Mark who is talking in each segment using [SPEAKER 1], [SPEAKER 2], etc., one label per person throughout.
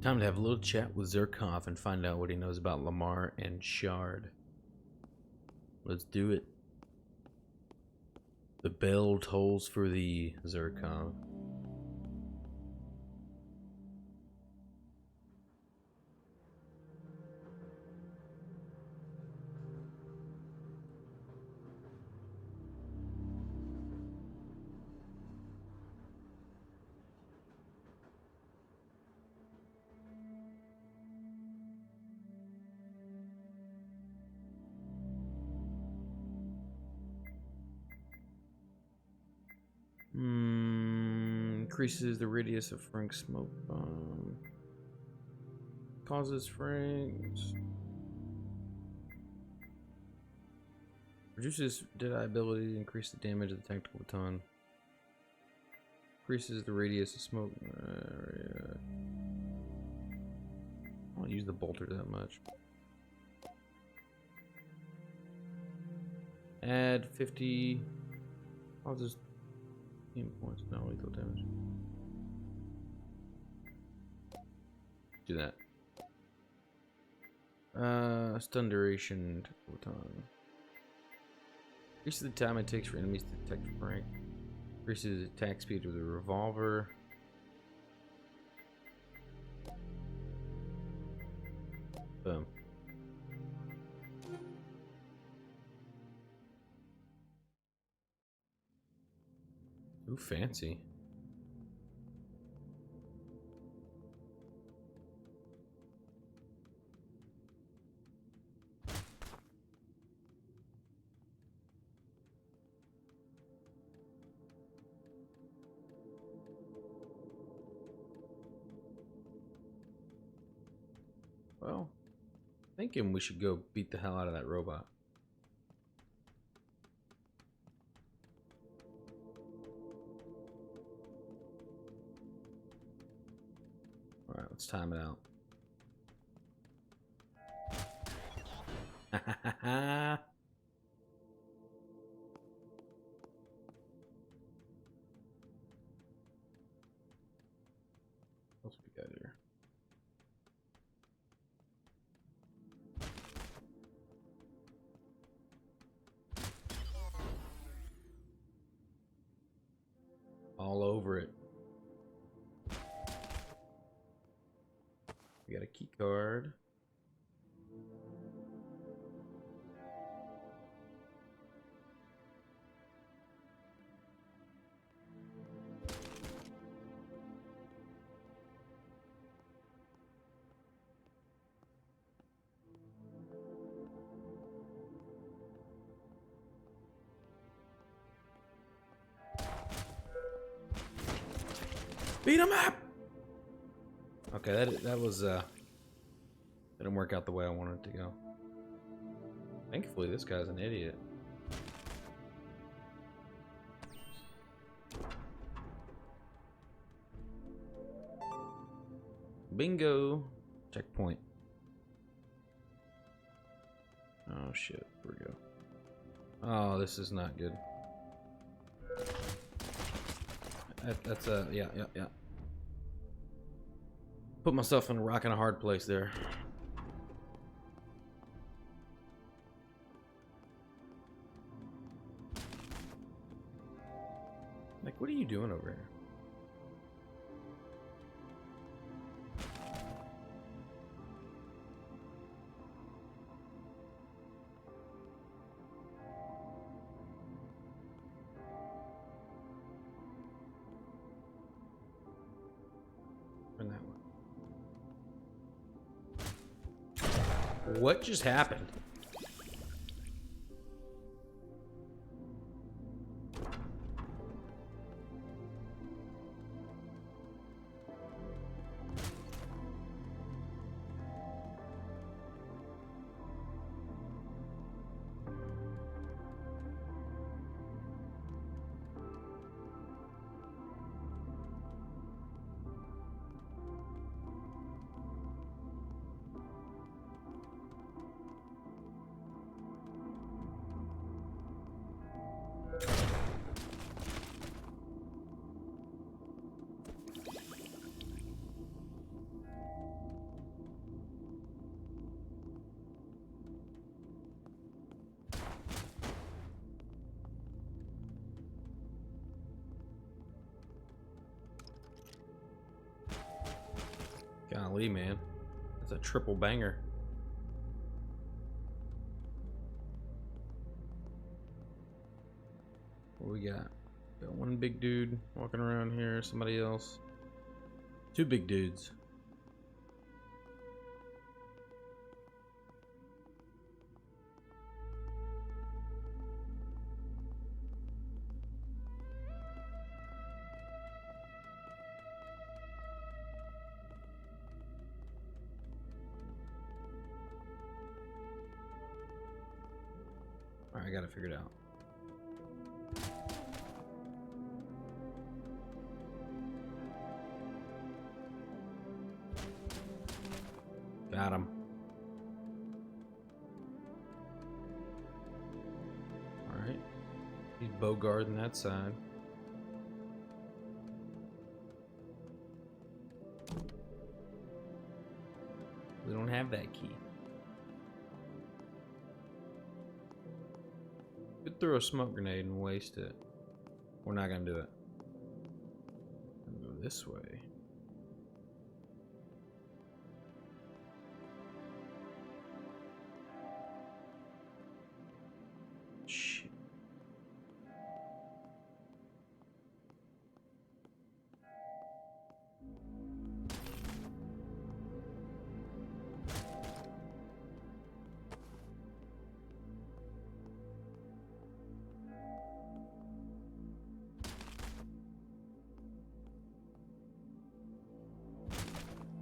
[SPEAKER 1] Time to have a little chat with Zerkov and find out what he knows about Lamar and Shard. Let's do it. The bell tolls for thee, Zerkov. Increases the radius of Frank's smoke bomb. Causes Frank's. Reduces Deadeye ability to increase the damage of the tactical baton. Increases the radius of smoke. I don't use the bolter that much. Add 50. Causes points, no lethal damage. Do that. Stun duration. Baton. Increases the time it takes for enemies to detect Frank. Increases the attack speed of the revolver. Boom. Ooh, fancy. Well, thinking we should go beat the hell out of that robot. Alright, let's time it out. What else we got here? All over it. We got a key card. Beat him up! Okay, that was didn't work out the way I wanted it to go. Thankfully, this guy's an idiot. Bingo! Checkpoint. Oh shit, here we go. Oh, this is not good. That's yeah. Put myself in a rock and a hard place there. Like, what are you doing over here? Turn that one. What just happened? Golly, man. That's a triple banger. What we got? Got one big dude walking around here, somebody else. Two big dudes. Alright, I gotta figure it out. Got him. Alright. He's bogarting that side. We don't have that key. Could throw a smoke grenade and waste it. We're not gonna do it. Go this way. Shit.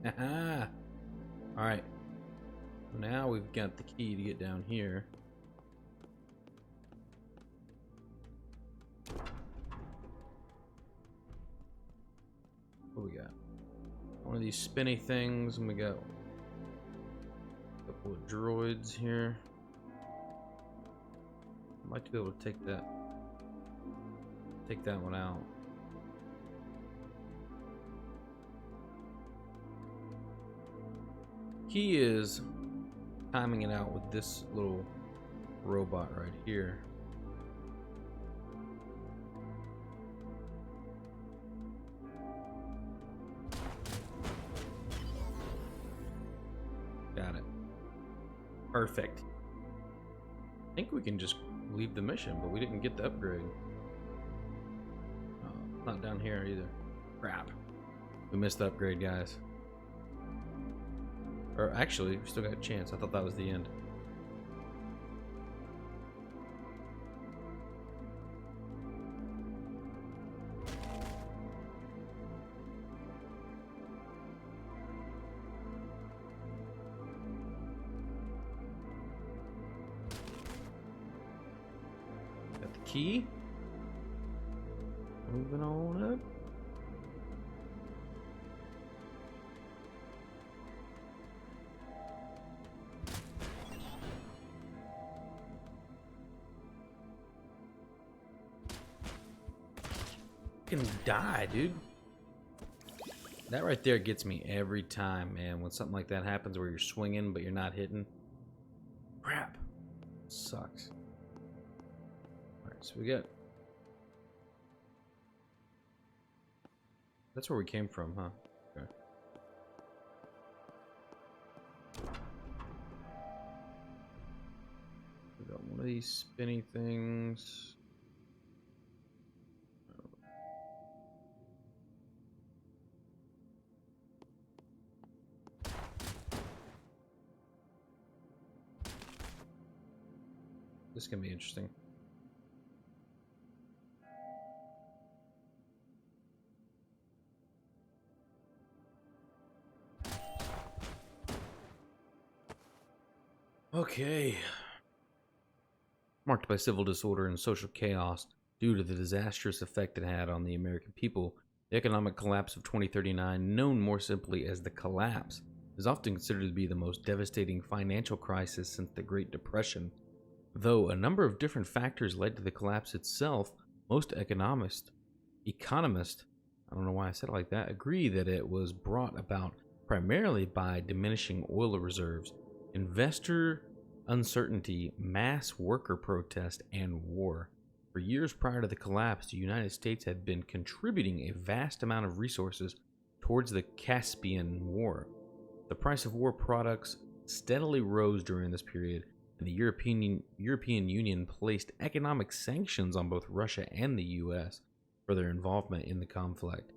[SPEAKER 1] Haha. Alright. Now we've got the key to get down here. What we got? One of these spinny things, and we got a couple of droids here. I'd like to be able to take that one out. Key is timing it out with this little robot right here. Got it. Perfect. I think we can just leave the mission, but we didn't get the upgrade. Oh, not down here either. Crap. We missed the upgrade, guys. Or actually, we still got a chance. I thought that was the end. Got the key. Moving on up. Fucking die, dude. That right there gets me every time, man. When something like that happens where you're swinging but you're not hitting. Crap. Sucks. Alright, so we got... That's where we came from, huh? Okay. We got one of these spinny things. This can be interesting. Okay. Marked by civil disorder and social chaos due to the disastrous effect it had on the American people, the economic collapse of 2039, known more simply as the Collapse, is often considered to be the most devastating financial crisis since the Great Depression. Though a number of different factors led to the collapse itself, most economists, I don't know why I said it like that, agree that it was brought about primarily by diminishing oil reserves, investor uncertainty, mass worker protest, and war. For years prior to the collapse, the United States had been contributing a vast amount of resources towards the Caspian War, The price of war products steadily rose during this period, and the European Union placed economic sanctions on both Russia and the US for their involvement in the conflict.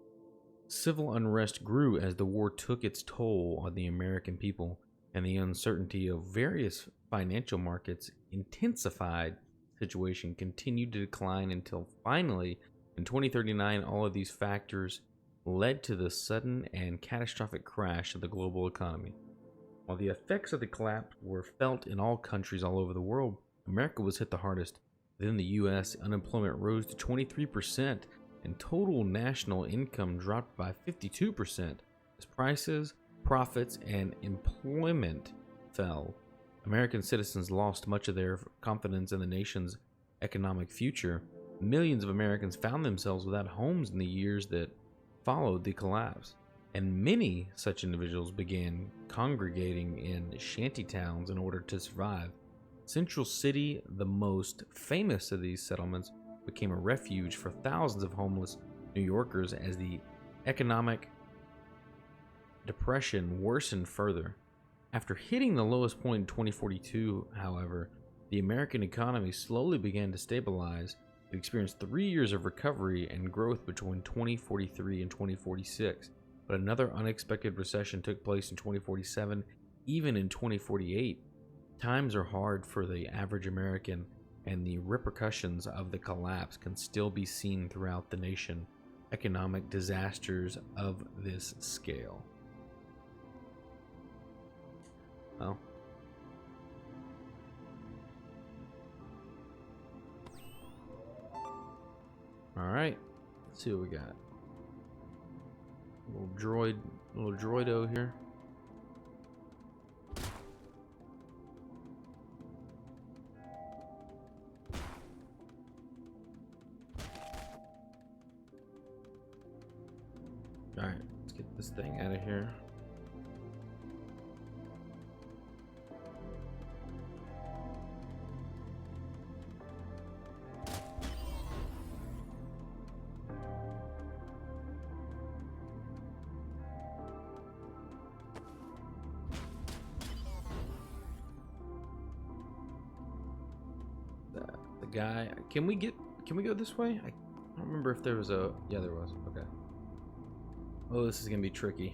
[SPEAKER 1] Civil unrest grew as the war took its toll on the American people, and the uncertainty of various financial markets intensified. The situation continued to decline until finally, in 2039, all of these factors led to the sudden and catastrophic crash of the global economy. While the effects of the collapse were felt in all countries all over the world, America was hit the hardest. Within the US, unemployment rose to 23%, and total national income dropped by 52% as prices, profits, and employment fell. American citizens lost much of their confidence in the nation's economic future. Millions of Americans found themselves without homes in the years that followed the collapse, and many such individuals began congregating in shanty towns in order to survive. Central City, the most famous of these settlements, became a refuge for thousands of homeless New Yorkers as the economic depression worsened further. After hitting the lowest point in 2042, however, the American economy slowly began to stabilize. It experienced 3 years of recovery and growth between 2043 and 2046, but another unexpected recession took place in 2047, even in 2048. Times are hard for the average American, and the repercussions of the collapse can still be seen throughout the nation. Economic disasters of this scale. Well, alright, let's see what we got. Little droido here. Alright, let's get this thing out of here. The guy, can we go this way? I don't remember if there was a, yeah, there was. Okay. Oh, this is gonna be tricky.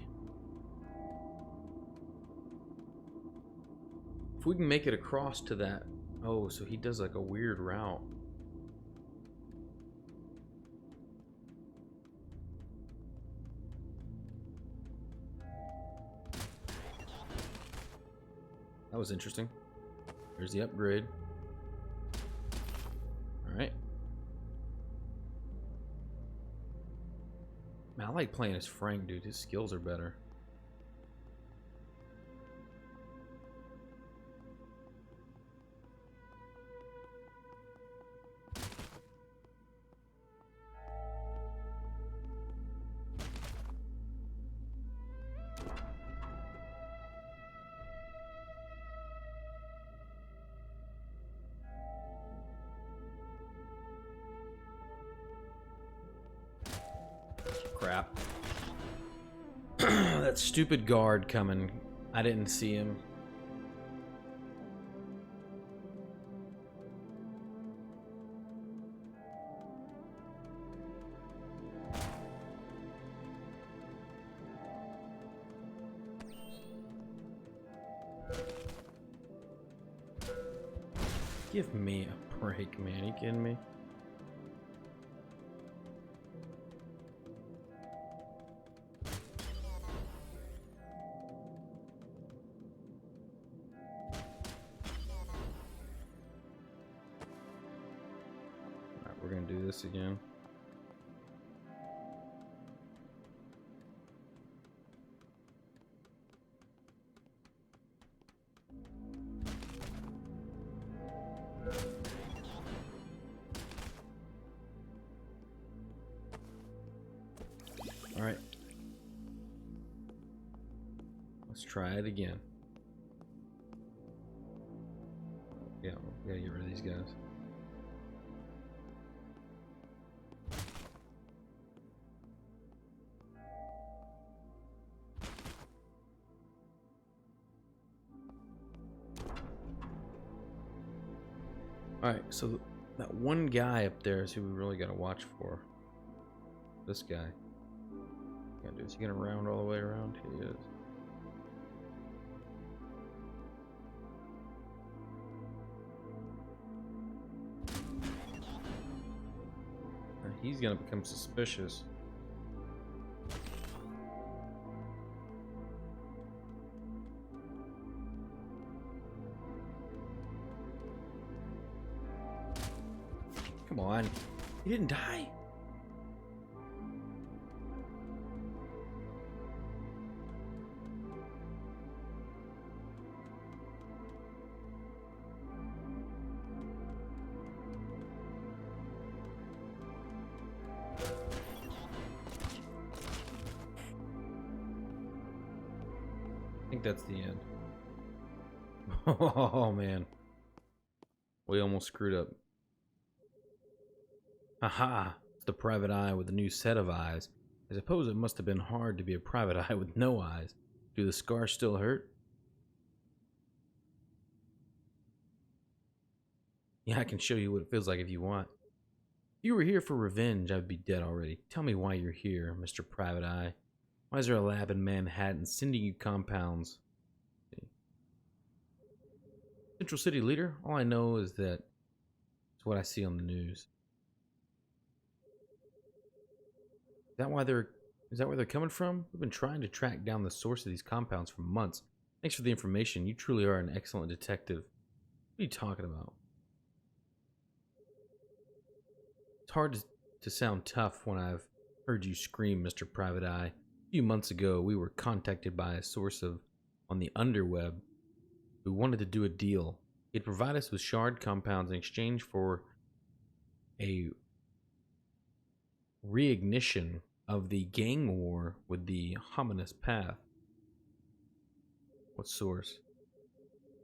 [SPEAKER 1] If we can make it across to that. Oh, so he does like a weird route. That was interesting. There's the upgrade. Alright. Man, I like playing as Frank, dude. His skills are better. Crap. That stupid guard coming. I didn't see him. Give me a break, man. You kidding me? Alright, we're gonna do this again. Alright. Let's try it again. Yeah, we gotta get rid of these guys. Alright, so that one guy up there is who we really gotta watch for. This guy. Is he gonna round all the way around? He is. He's gonna become suspicious. Come on. He didn't die. I think that's the end. Oh man. We almost screwed up. Haha, it's the private eye with a new set of eyes. I suppose it must have been hard to be a private eye with no eyes. Do the scars still hurt? Yeah, I can show you what it feels like if you want. If you were here for revenge, I'd be dead already. Tell me why you're here, Mr. Private Eye. Why is there a lab in Manhattan sending you compounds? Central City leader? All I know is that it's what I see on the news. Is that where they're coming from? We've been trying to track down the source of these compounds for months. Thanks for the information. You truly are an excellent detective. What are you talking about? It's hard to sound tough when I've heard you scream, Mr. Private Eye. A few months ago, we were contacted by a source on the underworld who wanted to do a deal. He'd provide us with shard compounds in exchange for a reignition of the gang war with the ominous path. What source?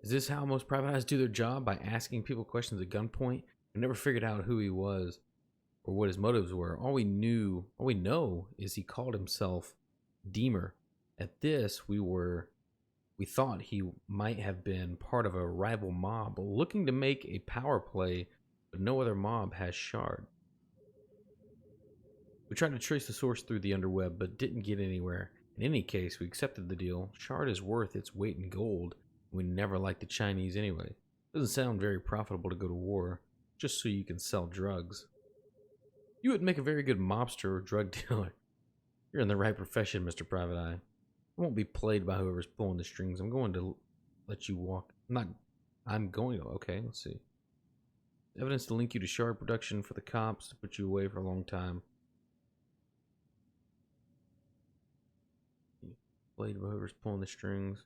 [SPEAKER 1] Is this how most private eyes do their job? By asking people questions at gunpoint? We never figured out who he was or what his motives were. All we know is he called himself Deemer. At this, we thought he might have been part of a rival mob looking to make a power play, but no other mob has shard. We tried to trace the source through the underweb, but didn't get anywhere. In any case, we accepted the deal. Shard is worth its weight in gold. We never liked the Chinese anyway. Doesn't sound very profitable to go to war, just so you can sell drugs. You would make a very good mobster or drug dealer. You're in the right profession, Mr. Private Eye. I won't be played by whoever's pulling the strings. I'm going to let you walk. Okay, let's see. Evidence to link you to shard production for the cops, to put you away for a long time. Played by whoever's pulling the strings.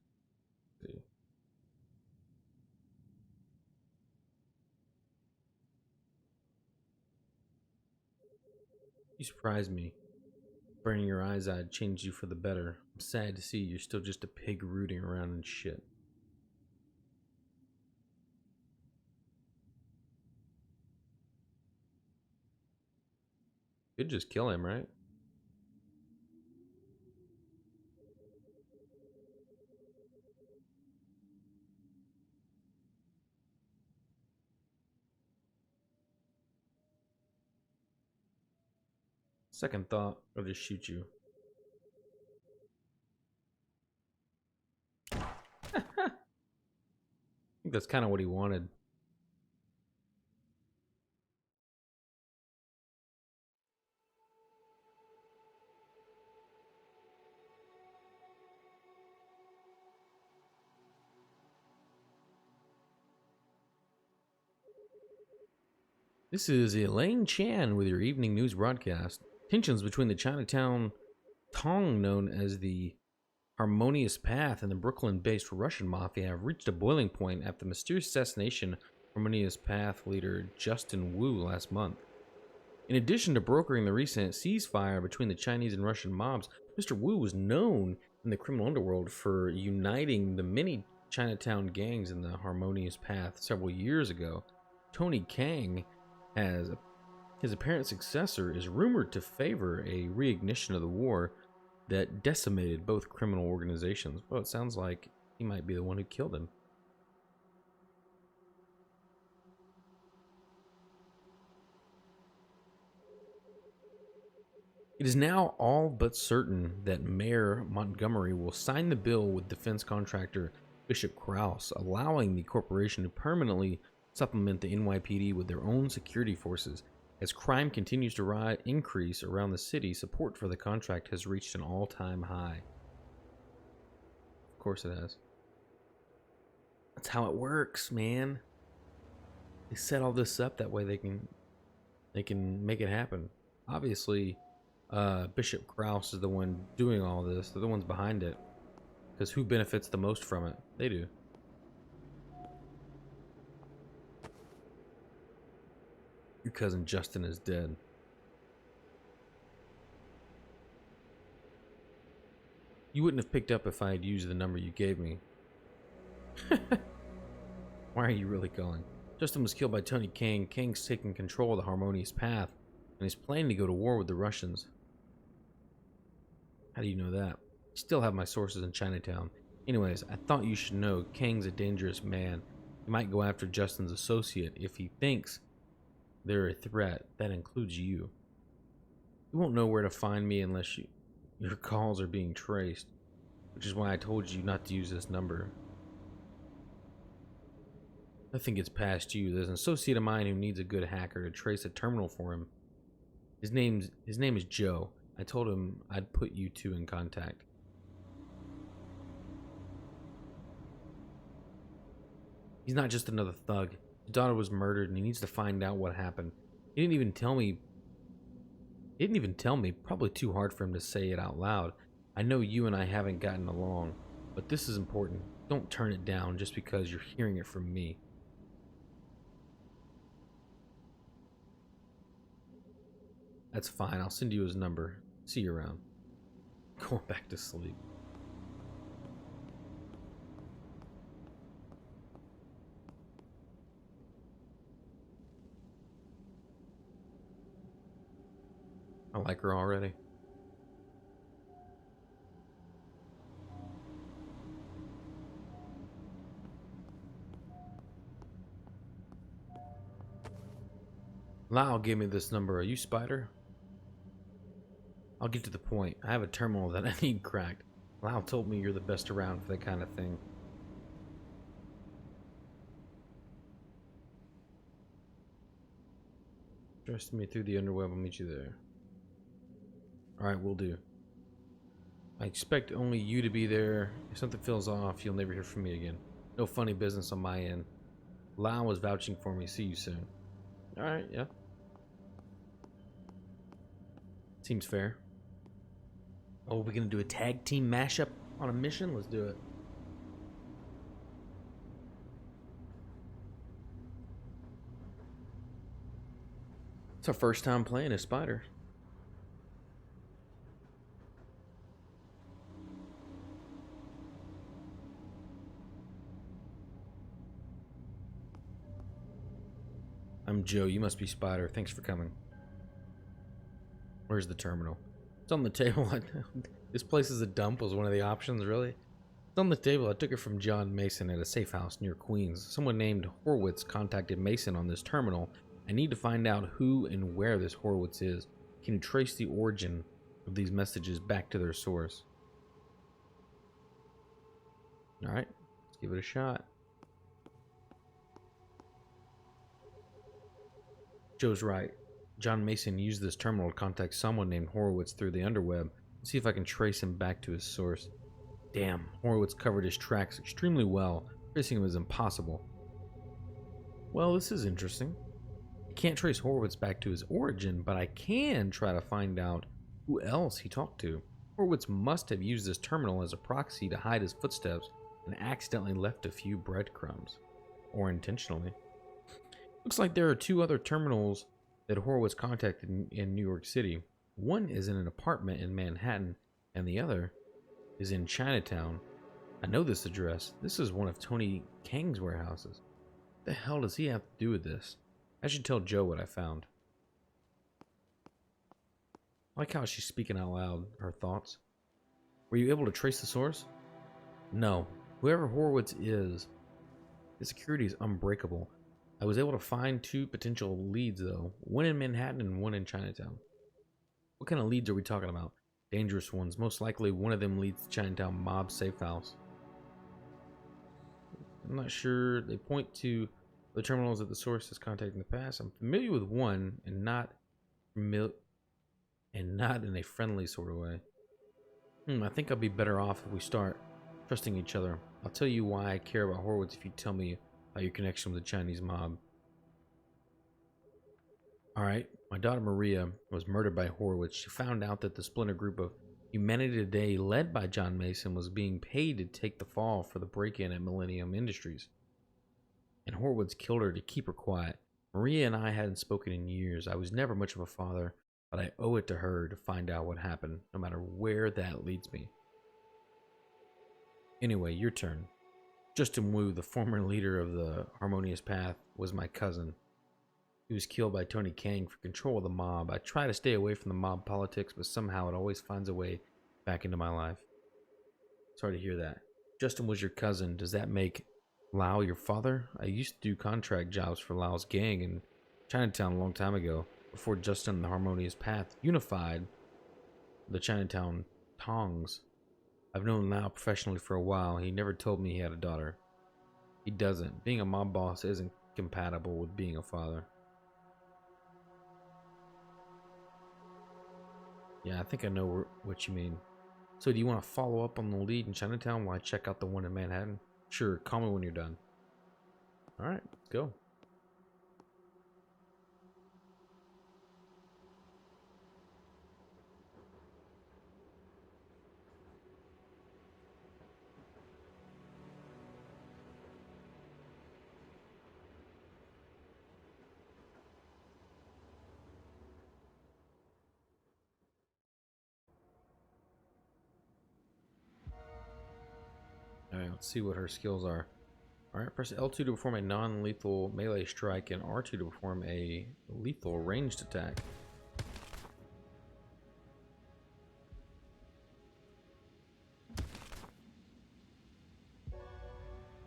[SPEAKER 1] Let's see. You surprised me. Burning your eyes out changed you for the better. I'm sad to see you're still just a pig rooting around in shit. Could just kill him, right? Second thought, I'll just shoot you. I think that's kind of what he wanted. This is Elaine Chan with your evening news broadcast. Tensions between the Chinatown Tong, known as the Harmonious Path, and the Brooklyn-based Russian Mafia have reached a boiling point after the mysterious assassination of Harmonious Path leader Justin Wu last month. In addition to brokering the recent ceasefire between the Chinese and Russian mobs, Mr. Wu was known in the criminal underworld for uniting the many Chinatown gangs in the Harmonious Path several years ago. Tony Kang, as his apparent successor, is rumored to favor a reignition of the war that decimated both criminal organizations. Well, it sounds like he might be the one who killed him. It is now all but certain that Mayor Montgomery will sign the bill with defense contractor Bishop Krause, allowing the corporation to permanently supplement the NYPD with their own security forces. As crime continues to increase around the city, support for the contract has reached an all-time high. Of course it has. That's how it works, man. They set all this up that way they can make it happen. Obviously, Bishop Krause is the one doing all this. They're the ones behind it. Because who benefits the most from it? They do. Your cousin Justin is dead. You wouldn't have picked up if I had used the number you gave me. Why are you really calling? Justin was killed by Tony Kang. Kang's taking control of the Harmonious Path, and is planning to go to war with the Russians. How do you know that? I still have my sources in Chinatown. Anyways, I thought you should know Kang's a dangerous man. He might go after Justin's associate if he thinks they're a threat. That includes you. You won't know where to find me unless your calls are being traced, which is why I told you not to use this number. Nothing gets past you. There's an associate of mine who needs a good hacker to trace a terminal for him. His name is Joe. I told him I'd put you two in contact. He's not just another thug. His daughter was murdered and he needs to find out what happened. He didn't even tell me. Probably too hard for him to say it out loud. I know you and I haven't gotten along, but this is important. Don't turn it down just because you're hearing it from me. That's fine. I'll send you his number. See you around. Going back to sleep. I like her already. Lau gave me this number. Are you Spider? I'll get to the point. I have a terminal that I need cracked. Lau told me you're the best around for that kind of thing. Trust me through the underworld. I'll meet you there. Alright, will do. I expect only you to be there. If something feels off, you'll never hear from me again. No funny business on my end. Lau was vouching for me. See you soon. Alright, yeah. Seems fair. Oh, we're gonna do a tag team mashup on a mission? Let's do it. It's our first time playing as Spider. I'm Joe. You must be Spider. Thanks for coming. Where's the terminal? It's on the table. This place is a dump was one of the options, really? It's on the table. I took it from John Mason at a safe house near Queens. Someone named Horwitz contacted Mason on this terminal. I need to find out who and where this Horwitz is. Can you trace the origin of these messages back to their source? Alright, let's give it a shot. Joe's right. John Mason used this terminal to contact someone named Horowitz through the underweb. Let's see if I can trace him back to his source. Damn, Horowitz covered his tracks extremely well. Tracing him is impossible. Well, this is interesting. I can't trace Horowitz back to his origin, but I can try to find out who else he talked to. Horowitz must have used this terminal as a proxy to hide his footsteps and accidentally left a few breadcrumbs. Or intentionally. Looks like there are two other terminals that Horowitz contacted in New York City. One is in an apartment in Manhattan, and the other is in Chinatown. I know this address. This is one of Tony Kang's warehouses. What the hell does he have to do with this? I should tell Joe what I found. I like how she's speaking out loud, her thoughts. Were you able to trace the source? No. Whoever Horowitz is, his security is unbreakable. I was able to find two potential leads, though. One in Manhattan and one in Chinatown. What kind of leads are we talking about? Dangerous ones. Most likely one of them leads to Chinatown mob safe house. I'm not sure. They point to the terminals that the source has contacted in the past. I'm familiar with one, and not in a friendly sort of way. I think I'll be better off if we start trusting each other. I'll tell you why I care about Horwitz if you tell me about your connection with the Chinese mob. Alright, my daughter Maria was murdered by Horwitz. She found out that the splinter group of Humanity Today, led by John Mason, was being paid to take the fall for the break-in at Millennium Industries. And Horwitz killed her to keep her quiet. Maria and I hadn't spoken in years. I was never much of a father, but I owe it to her to find out what happened, no matter where that leads me. Anyway, your turn. Justin Wu, the former leader of the Harmonious Path, was my cousin. He was killed by Tony Kang for control of the mob. I try to stay away from the mob politics, but somehow it always finds a way back into my life. Sorry to hear that. Justin was your cousin. Does that make Lau your father? I used to do contract jobs for Lau's gang in Chinatown a long time ago, before Justin and the Harmonious Path unified the Chinatown Tongs. I've known Lau professionally for a while. He never told me he had a daughter. He doesn't. Being a mob boss isn't compatible with being a father. Yeah, I think I know what you mean. So do you want to follow up on the lead in Chinatown while I check out the one in Manhattan? Sure, call me when you're done. Alright, let's go. Alright, let's see what her skills are. Alright, press L2 to perform a non-lethal melee strike and R2 to perform a lethal ranged attack.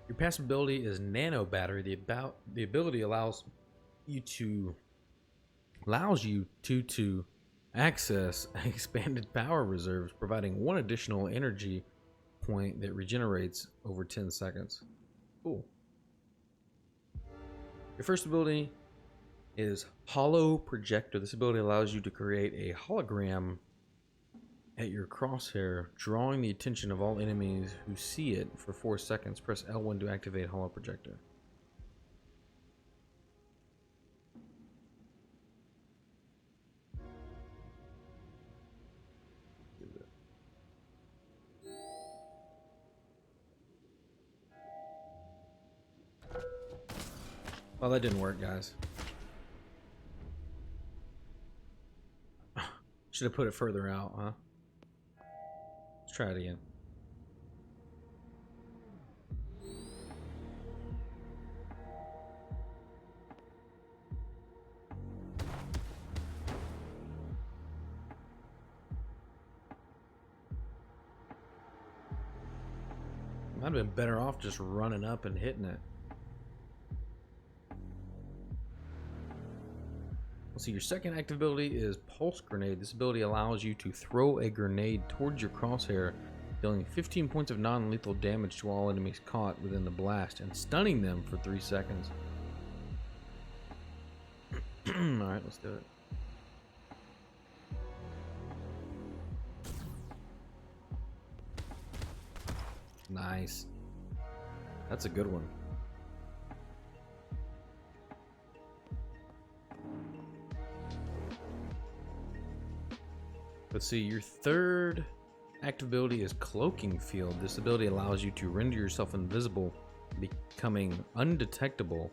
[SPEAKER 1] Your passive ability is Nano Battery. The ability allows you to access expanded power reserves, providing one additional energy point that regenerates over 10 seconds. Cool. Your first ability is Hollow Projector. This ability allows you to create a hologram at your crosshair, drawing the attention of all enemies who see it for 4 seconds. Press L1 to activate Hollow Projector. Well, that didn't work, guys. Should have put it further out, huh? Let's try it again. Might have been better off just running up and hitting it. Let's see, your second active ability is Pulse Grenade. This ability allows you to throw a grenade towards your crosshair, dealing 15 points of non-lethal damage to all enemies caught within the blast and stunning them for 3 seconds. Alright, let's do it. Nice. That's a good one. Let's see, your third active ability is Cloaking Field. This ability allows you to render yourself invisible, becoming undetectable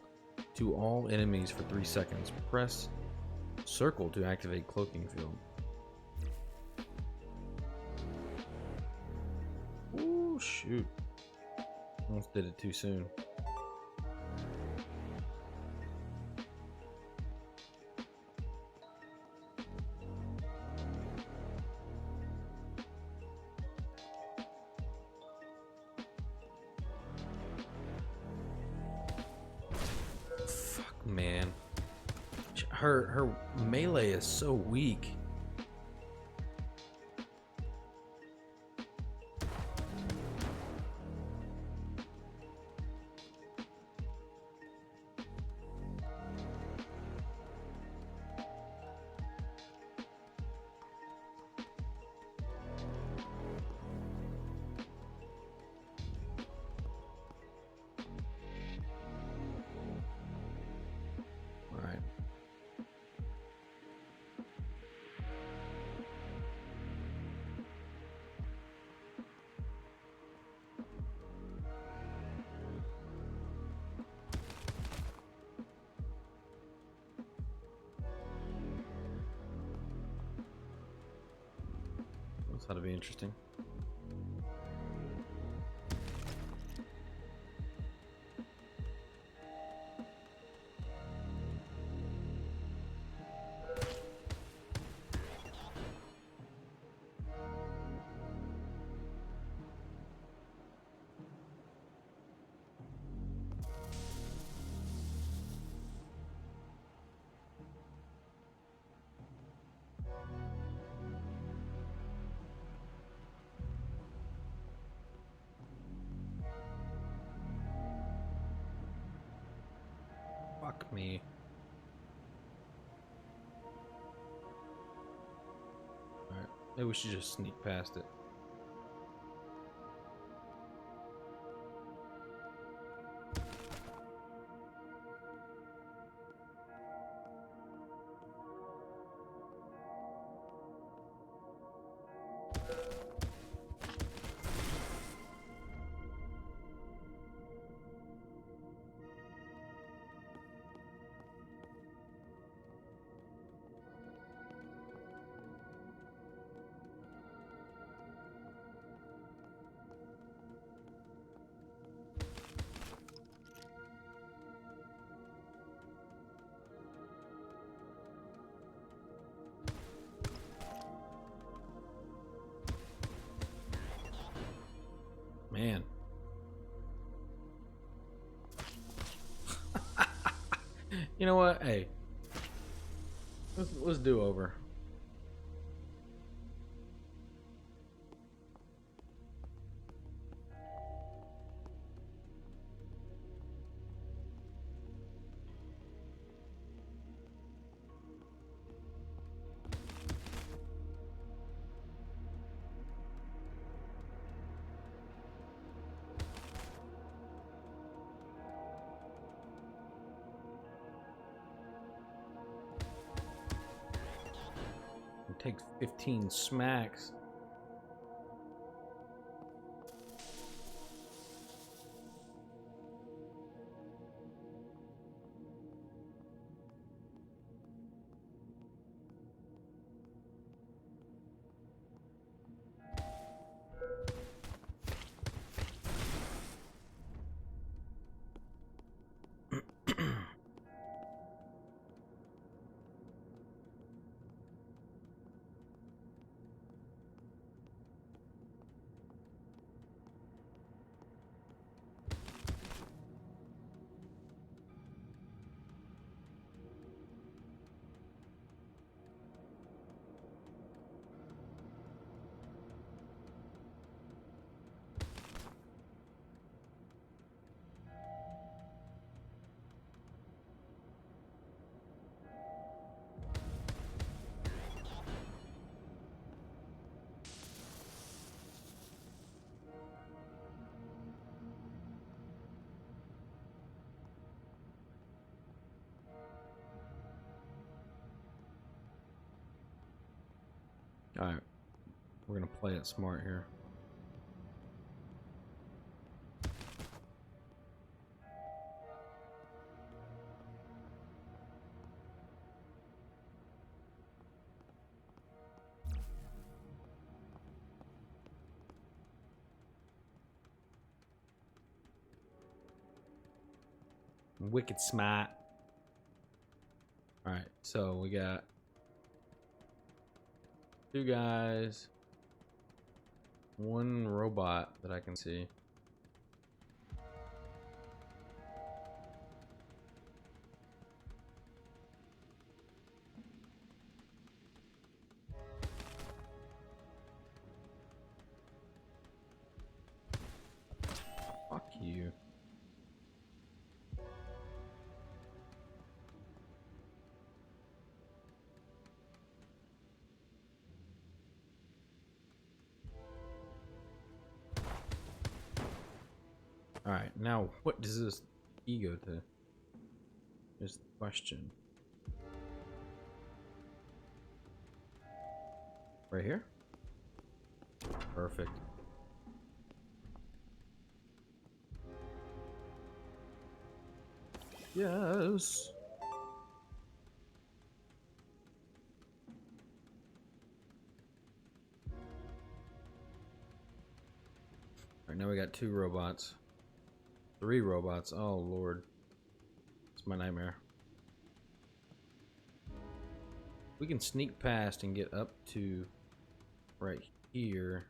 [SPEAKER 1] to all enemies for 3 seconds. Press circle to activate Cloaking Field. Ooh, shoot. Almost did it too soon. Man, her melee is so weak. This ought to be interesting. Fuck me. Alright, maybe we should just sneak past it. Man. You know what? Hey. Let's do over. It takes 15 smacks. Alright. We're gonna play it smart here. Wicked smart. Alright, so we got 2 guys, 1 robot that I can see. Fuck you. Alright, now what does this ego to? Is the question. Right here? Perfect. Yes. Alright, now we got 2 robots. 3 robots. Oh, Lord. It's my nightmare. We can sneak past and get up to right here.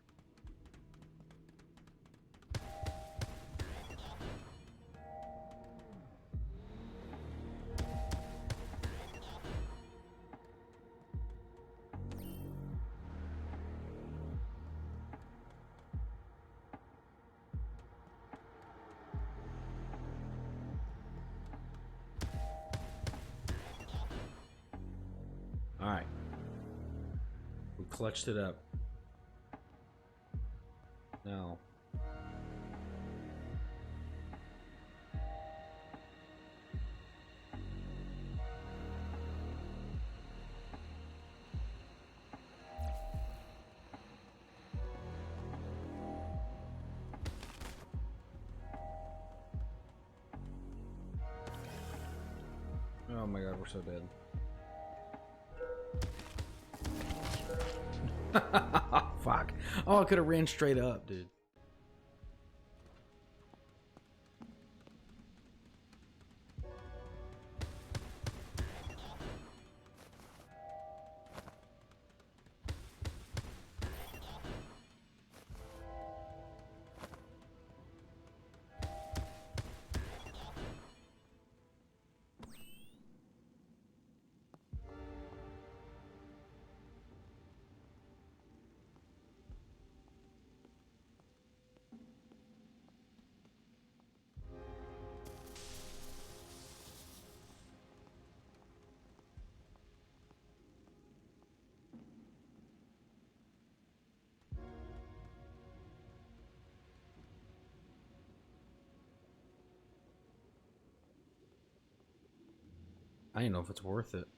[SPEAKER 1] Alright. We clutched it up. Now. Oh my god, we're so dead. Fuck. Oh, I could have ran straight up, dude. I don't know if it's worth it.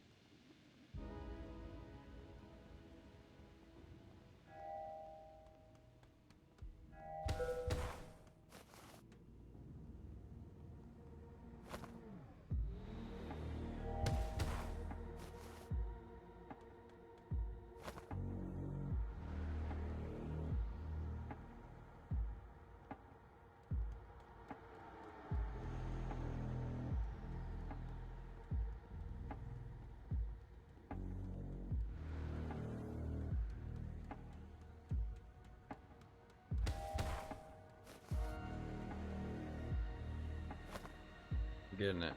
[SPEAKER 1] Getting it.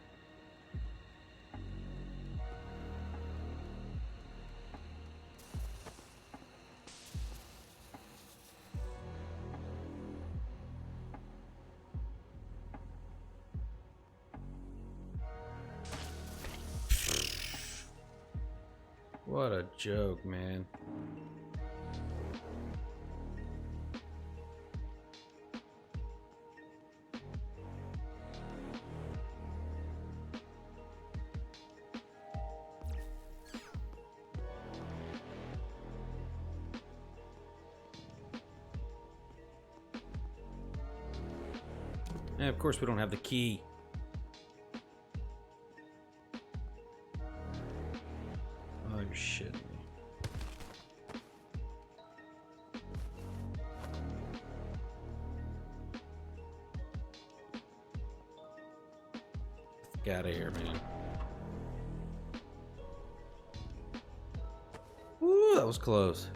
[SPEAKER 1] What a joke, man. And of course we don't have the key. Oh, you're shitting me. Get out of here, man. Ooh, that was close.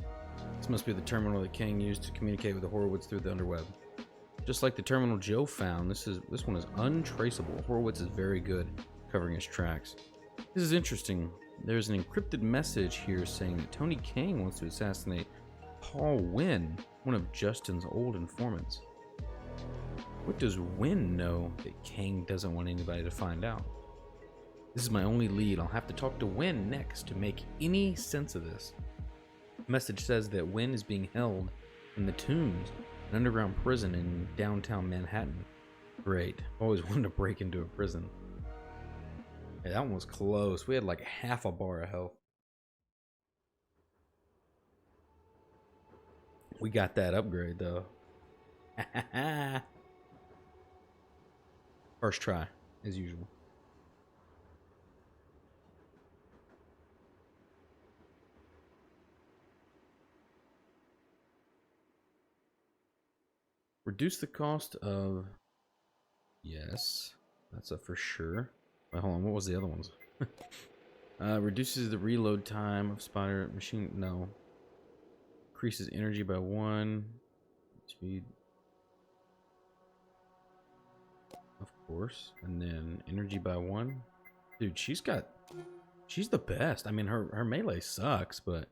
[SPEAKER 1] This must be the terminal that Kang used to communicate with the Horowitz through the underweb. Just like the terminal Joe found, this one is untraceable. Horowitz is very good covering his tracks. This is interesting. There's an encrypted message here saying that Tony Kang wants to assassinate Paul Wynn, one of Justin's old informants. What does Wynn know that Kang doesn't want anybody to find out? This is my only lead. I'll have to talk to Wynn next to make any sense of this. The message says that Wynn is being held in the Tombs, an underground prison in downtown Manhattan. Great. Always wanted to break into a prison. Hey, that one was close. We had like half a bar of health. We got that upgrade though. First try, as usual. Reduce the cost of... Yes, that's a for sure. Wait, hold on, what was the other ones? Reduces the reload time of spider machine. No. Increases energy by 1. Speed. Of course. And then energy by 1. Dude, she's the best. I mean, her melee sucks, but...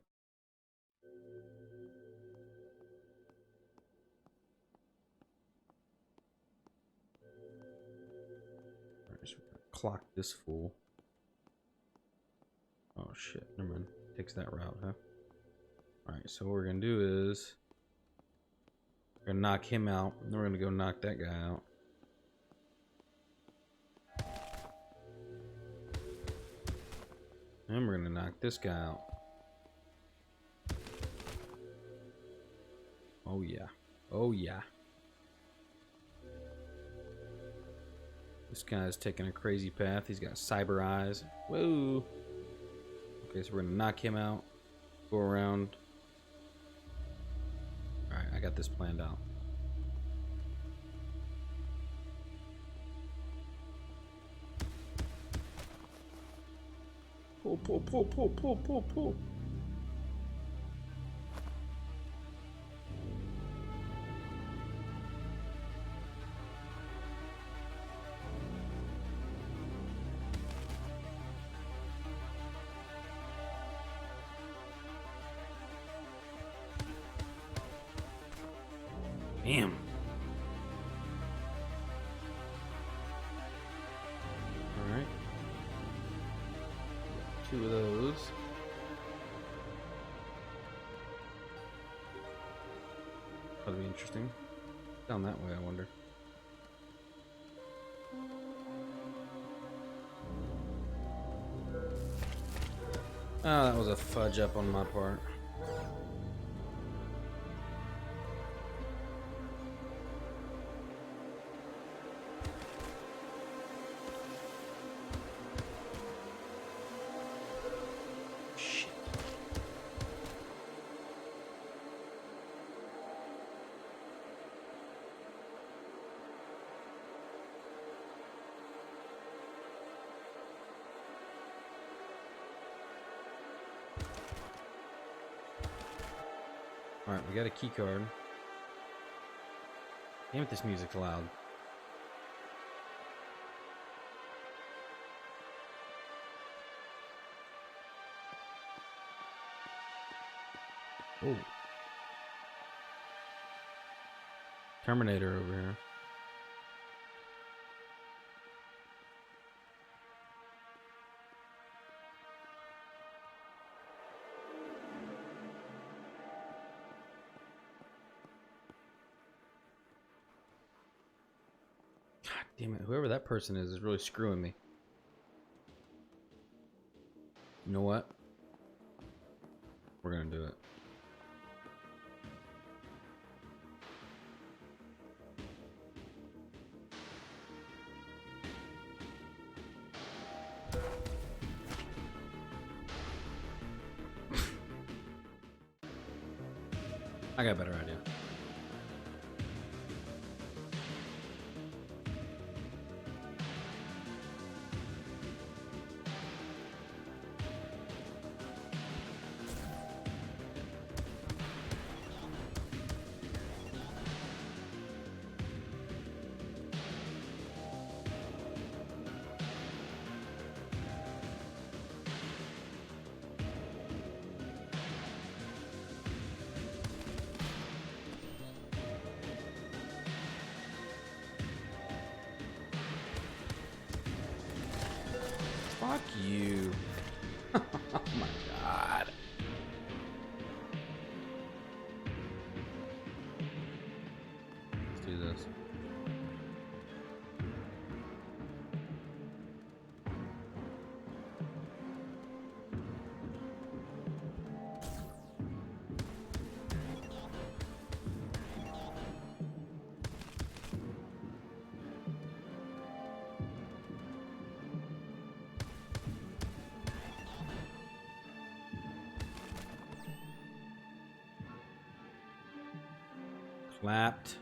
[SPEAKER 1] Alright, so we're gonna clock this fool. Oh shit, never mind. Takes that route, huh? Alright, so what we're gonna do is... We're gonna knock him out, and then we're gonna go knock that guy out. And we're gonna knock this guy out. Oh yeah. Oh yeah. This guy's taking a crazy path. He's got cyber eyes. Whoa. Okay, so we're gonna knock him out. Go around. Alright, I got this planned out. Pull, pull, pull, pull, pull, pull, pull. Damn. Alright. 2 of those. That'll be interesting. Down that way, I wonder. Oh, that was a fudge up on my part. Alright, we got a key card. Damn it, this music's loud. Oh. Terminator over here. Damn it, whoever that person is really screwing me. You know what? We're gonna do it. I got a better idea. Fuck you. Oh my god. Let's do this. Clapped.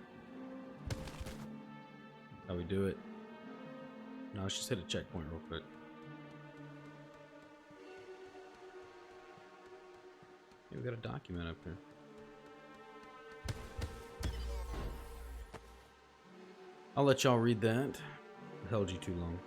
[SPEAKER 1] How we do it. No, let's just hit a checkpoint real quick. Hey, we got a document up here. I'll let y'all read that. It held you too long.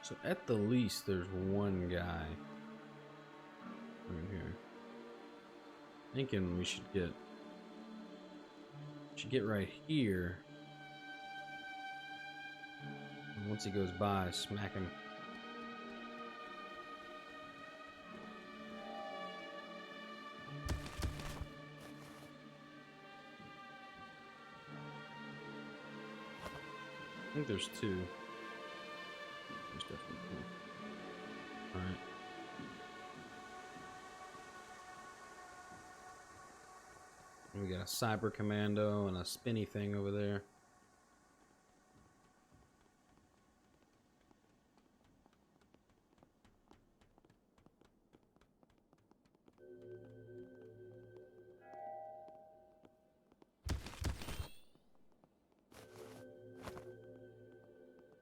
[SPEAKER 1] So at the least, there's one guy right here. Thinking we should get right here. And once he goes by, smack him. I think there's two. There's definitely two. Alright. We got a cyber commando and a spinny thing over there.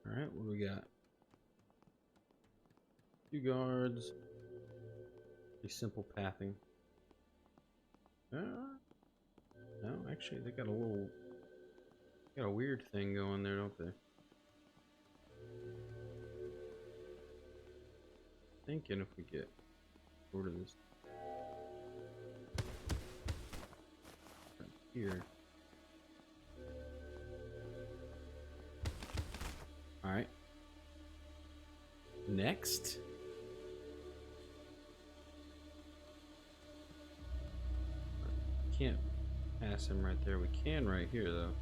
[SPEAKER 1] Alright, what do we got? Two guards. Pretty simple pathing. No, actually, they got a weird thing going there, don't they? Thinking if we get sort of this right here. All right. Next. Can't pass him right there. We can right here, though.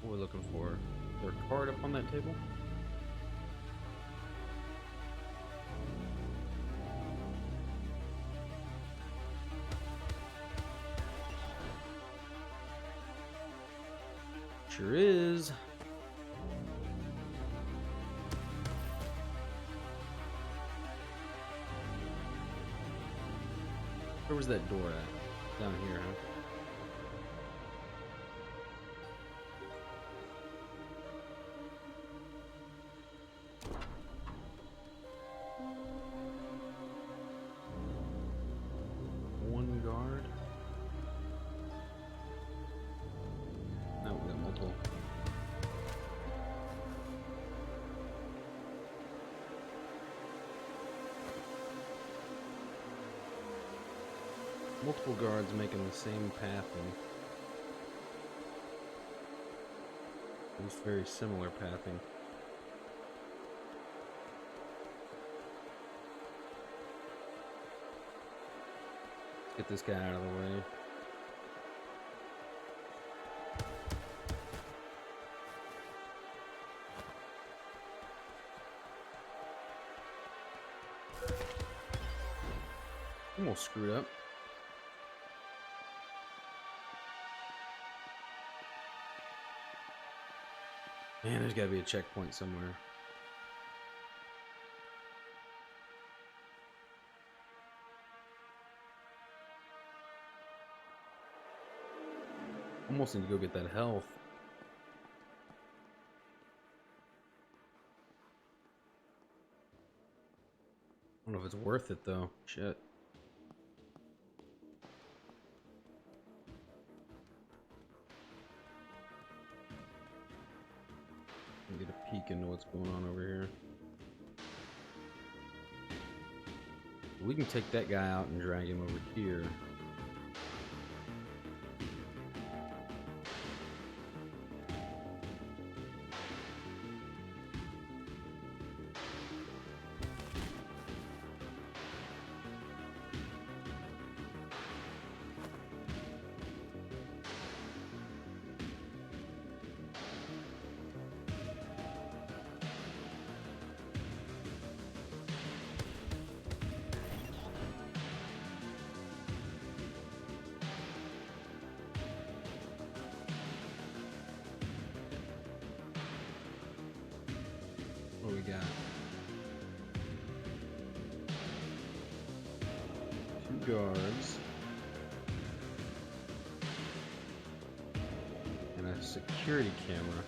[SPEAKER 1] What are we looking for? Is there a card up on that table? Sure is. Where was that door at? Down here, huh? One guard. No, we got multiple. Multiple guards making the same pathing. At least very similar pathing. Let's get this guy out of the way. Almost screwed up. Man, there's gotta be a checkpoint somewhere. Almost need to go get that health. I don't know if it's worth it though. Shit. Get a peek into what's going on over here. We can take that guy out and drag him over here. guards. And a security camera.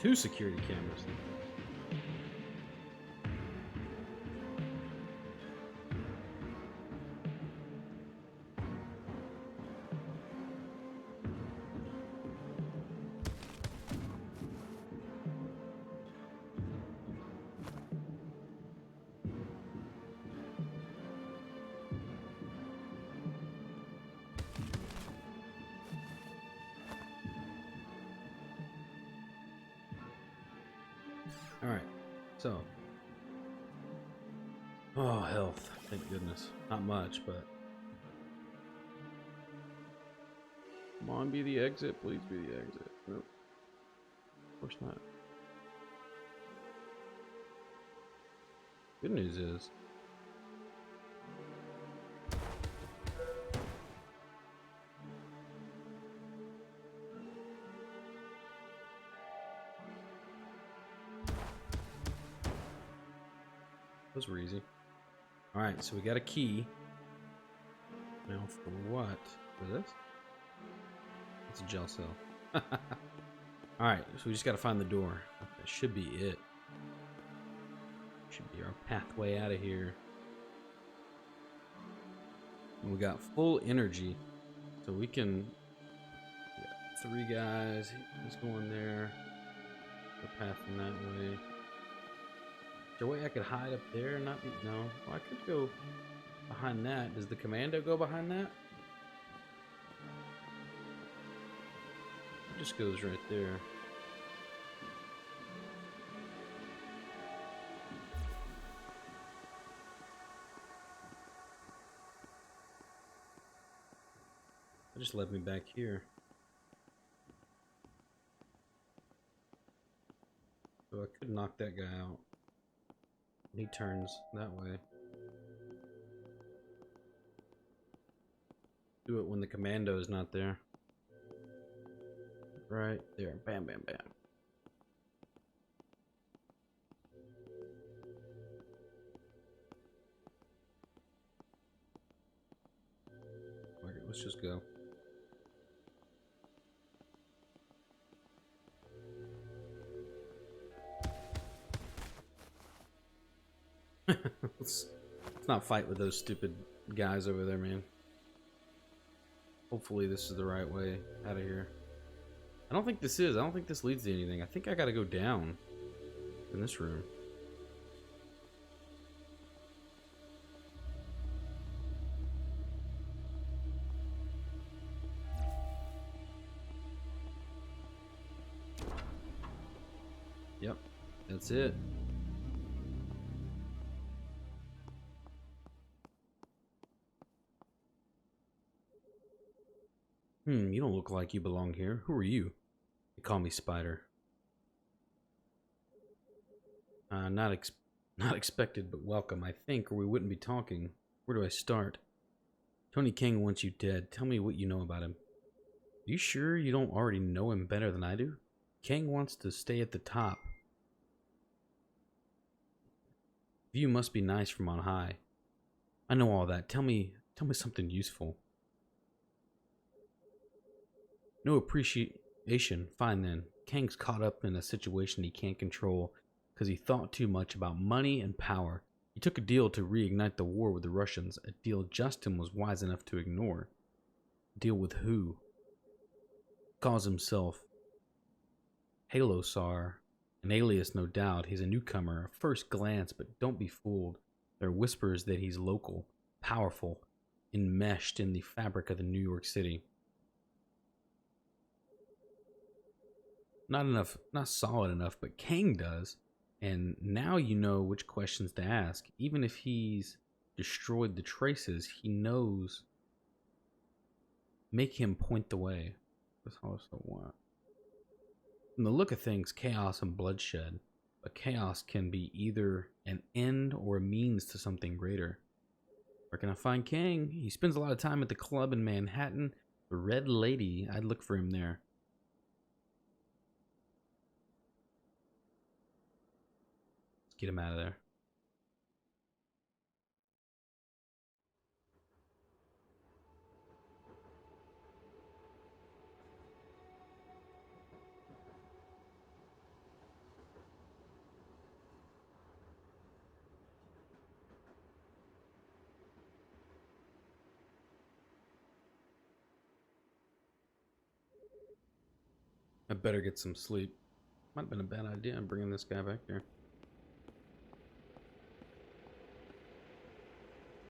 [SPEAKER 1] Two security cameras. Alright, so. Oh, health. Thank goodness. Not much, but. Come on, be the exit. Please be the exit. Nope. Of course not. Good news is. Those were easy. Alright, so we got a key. Now for what? For this? It's a jail cell. Alright, so we just gotta find the door. That should be it. Should be our pathway out of here. And we got full energy. So we can... We got 3 guys. He's going there. We're passing that way. Is there a way I could hide up there and not be... No. Well, I could go behind that. Does the commando go behind that? It just goes right there. It just led me back here. So I could knock that guy out. He turns that way. Do it when the commando is not there. Right there. Bam, bam, bam. Okay, let's just go. Let's not fight with those stupid guys over there, man. Hopefully this is the right way out of here. I don't think this is. I don't think this leads to anything. I think I gotta go down in this room. Yep, that's it. You don't look like you belong here. Who are you? They call me Spider. Not expected, but welcome, I think, or we wouldn't be talking. Where do I start? Tony King wants you dead. Tell me what you know about him. You sure you don't already know him better than I do? King wants to stay at the top. View must be nice from on high. I know all that. Tell me something useful. No appreciation. Fine then. Kang's caught up in a situation he can't control because he thought too much about money and power. He took a deal to reignite the war with the Russians, a deal Justin was wise enough to ignore. Deal with who? Calls himself Halosar, an alias no doubt. He's a newcomer, a first glance, but don't be fooled. There are whispers that he's local, powerful, enmeshed in the fabric of the New York City. Not solid enough, but Kang does. And now you know which questions to ask. Even if he's destroyed the traces, he knows. Make him point the way. That's also what. From the look of things, chaos and bloodshed. But chaos can be either an end or a means to something greater. Where can I find King? He spends a lot of time at the club in Manhattan. The Red Lady. I'd look for him there. Let's get him out of there. I better get some sleep. Might have been a bad idea bringing this guy back here.